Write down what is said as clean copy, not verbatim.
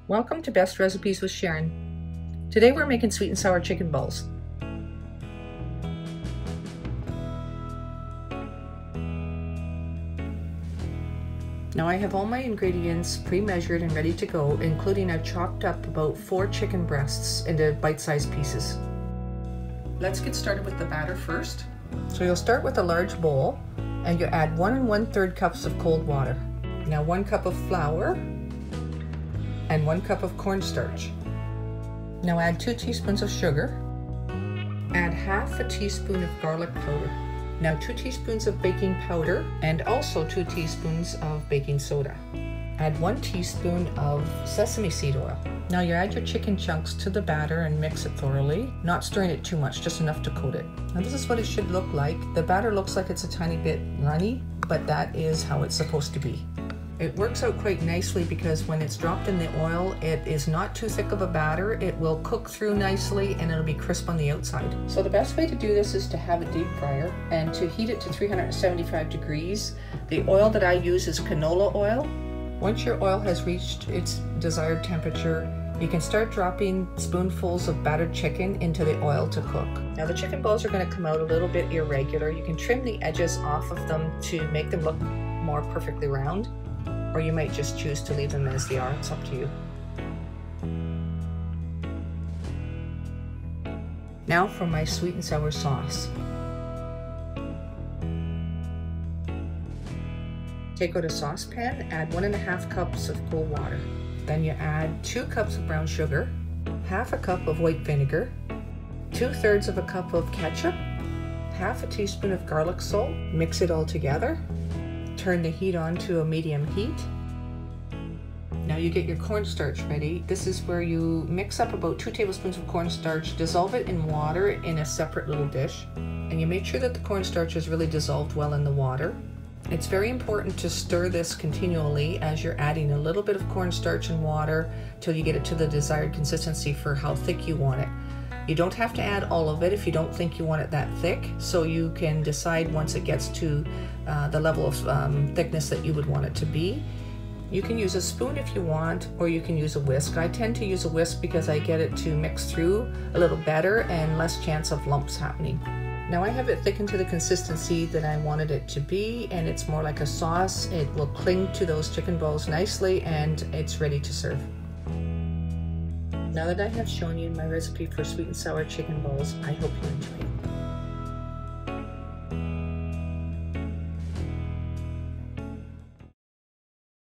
Welcome to Best Recipes with Sharon. Today we're making sweet and sour chicken balls. Now I have all my ingredients pre-measured and ready to go, including I've chopped up about 4 chicken breasts into bite-sized pieces. Let's get started with the batter first. So you'll start with a large bowl and you add 1 1/3 cups of cold water. Now 1 cup of flour and 1 cup of cornstarch. Now add 2 teaspoons of sugar. Add half a teaspoon of garlic powder. Now 2 teaspoons of baking powder and also 2 teaspoons of baking soda. Add 1 teaspoon of sesame seed oil. Now you add your chicken chunks to the batter and mix it thoroughly, not stirring it too much, just enough to coat it. Now this is what it should look like. The batter looks like it's a tiny bit runny, but that is how it's supposed to be. It works out quite nicely because when it's dropped in the oil, it is not too thick of a batter. It will cook through nicely and it'll be crisp on the outside. So the best way to do this is to have a deep fryer and to heat it to 375 degrees. The oil that I use is canola oil. Once your oil has reached its desired temperature, you can start dropping spoonfuls of battered chicken into the oil to cook. Now the chicken balls are going to come out a little bit irregular. You can trim the edges off of them to make them look more perfectly round, or you might just choose to leave them as they are. It's up to you. Now for my sweet and sour sauce. Take out a saucepan, add 1 1/2 cups of cold water. Then you add 2 cups of brown sugar, half a cup of white vinegar, 2/3 of a cup of ketchup, half a teaspoon of garlic salt. Mix it all together. Turn the heat on to a medium heat. Now you get your cornstarch ready. This is where you mix up about 2 tablespoons of cornstarch, dissolve it in water in a separate little dish, and you make sure that the cornstarch is really dissolved well in the water. It's very important to stir this continually as you're adding a little bit of cornstarch and water till you get it to the desired consistency for how thick you want it. You don't have to add all of it if you don't think you want it that thick, so you can decide once it gets to the level of thickness that you would want it to be. You can use a spoon if you want, or you can use a whisk. I tend to use a whisk because I get it to mix through a little better and less chance of lumps happening. Now I have it thickened to the consistency that I wanted it to be, and it's more like a sauce. It will cling to those chicken balls nicely and it's ready to serve. Now that I have shown you my recipe for sweet and sour chicken balls, I hope you enjoy it.